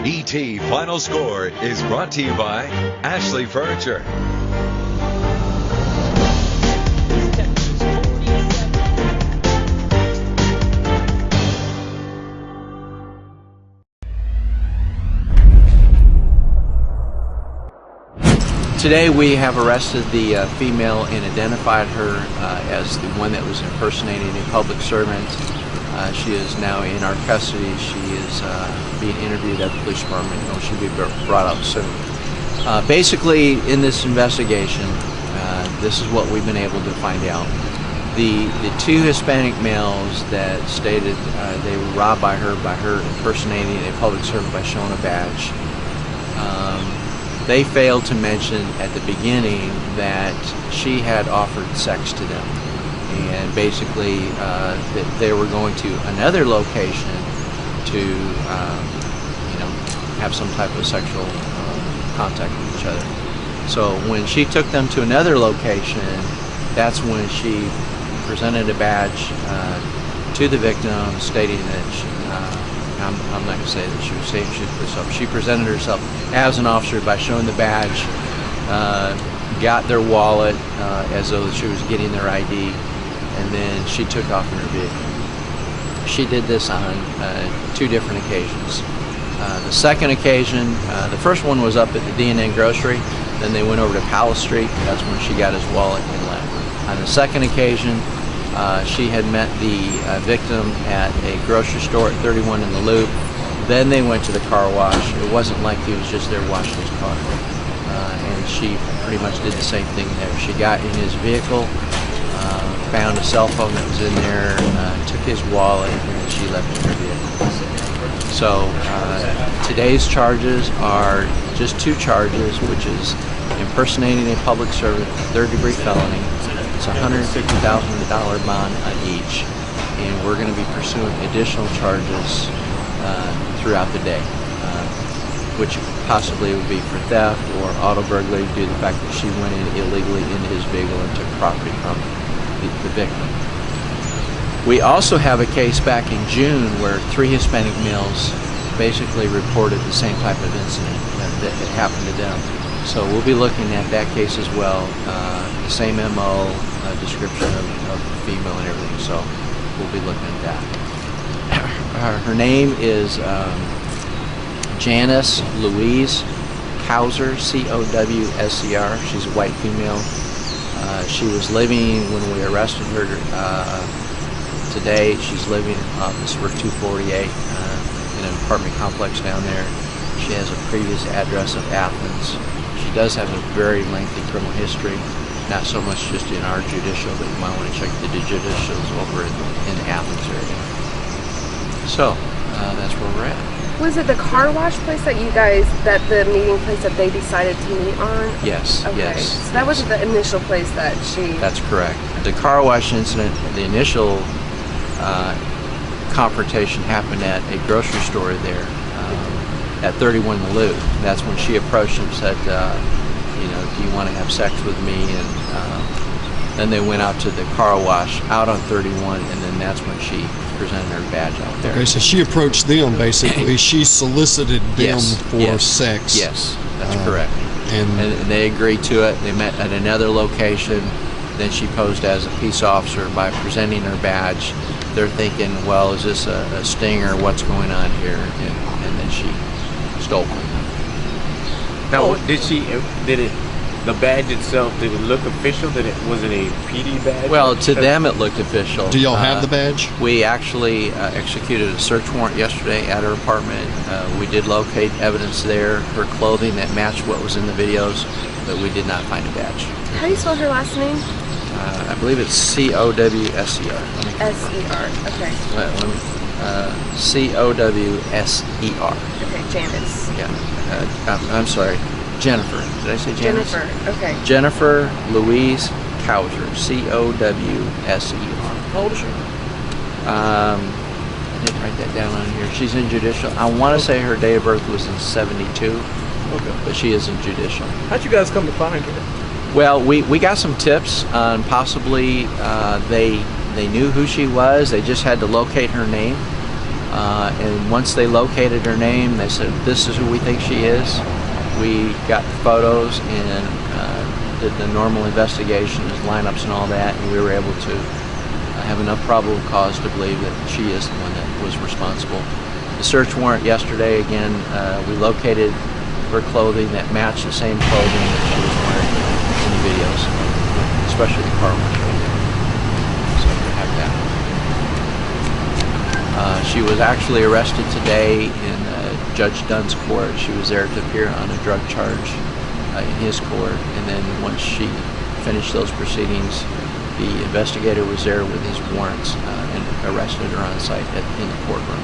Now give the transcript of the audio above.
ET Final Score is brought to you by Ashley Furniture. Today we have arrested the female and identified her as the one that was impersonating a public servant. She is now in our custody. She is being interviewed at the police department, and she'll be brought up soon. Basically, in this investigation, this is what we've been able to find out. The two Hispanic males that stated they were robbed by her impersonating a public servant by showing a badge. They failed to mention at the beginning that she had offered sex to them, and basically that they were going to another location to, have some type of sexual contact with each other. So when she took them to another location, that's when she presented a badge to the victim, stating that she, I'm not going to say that she was saying she was police officer. She presented herself as an officer by showing the badge, got their wallet as though she was getting their ID, and then she took off in her vehicle. She did this on two different occasions. The second occasion, the first one was up at the D&N grocery, then they went over to Palace Street, and that's when she got his wallet and left. On the second occasion, she had met the victim at a grocery store at 31 in the Loop. Then they went to the car wash. It wasn't like he was just there washing his car. And she pretty much did the same thing there. She got in his vehicle, found a cell phone that was in there, took his wallet, and then she left in her vehicle. So today's charges are just two charges, which is impersonating a public servant, third-degree felony. It's a $150,000 bond on each, and we're going to be pursuing additional charges throughout the day, which possibly would be for theft or auto burglary due to the fact that she went in illegally into his vehicle and took property from the victim. We also have a case back in June where three Hispanic males basically reported the same type of incident that had happened to them. So we'll be looking at that case as well, the same MO, description of the female and everything, so we'll be looking at that. Her name is Janice Louise Cowser, C-O-W-S-E-R. She's a white female. She was living, when we arrested her today, she's living off this Route 248 in an apartment complex down there. She has a previous address of Athens. She does have a very lengthy criminal history, not so much just in our judicial, but you might want to check the judicials over in the Athens area. So, that's where we're at. Was it the car wash place that you guys, that the meeting place that they decided to meet on? Yes, okay. yes. So that wasn't the initial place that she... That's correct. The car wash incident, the initial confrontation happened at a grocery store there at 31 in the Loop. That's when she approached him and said, do you want to have sex with me? And then they went out to the car wash out on 31, and then that's when she presented her badge out there. Okay, so she approached them basically. She solicited them for sex. Yes, that's correct. And they agreed to it. They met at another location. Then she posed as a peace officer by presenting her badge. They're thinking, well, is this a stinger? What's going on here? And then she stole them. Now, the badge itself, did it look official? Was it a PD badge? Well, to them it looked official. Do y'all have the badge? We actually executed a search warrant yesterday at her apartment. We did locate evidence there, her clothing that matched what was in the videos, but we did not find a badge. How do you spell her last name? I believe it's C-O-W-S-E-R. S-E-R, okay. C-O-W-S-E-R. Okay, Janice. Yeah. I'm sorry. Jennifer. Did I say Janice? Jennifer, okay. Jennifer Louise Cowser. C-O-W-S-E-R. How old is she? I didn't write that down on here. She's in judicial. I want to say her date of birth was in 72. Okay. But she is in judicial. How'd you guys come to find her? Well, we got some tips on possibly they knew who she was. They just had to locate her name. And once they located her name, they said, "This is who we think she is." We got the photos and did the normal investigations, lineups and all that, and we were able to have enough probable cause to believe that she is the one that was responsible. The search warrant yesterday, again, we located her clothing that matched the same clothing that she was wearing in the videos, especially the car wash right there. So we have that. She was actually arrested today in Judge Dunn's court. She was there to appear on a drug charge in his court, and then once she finished those proceedings, the investigator was there with his warrants and arrested her on site in the courtroom.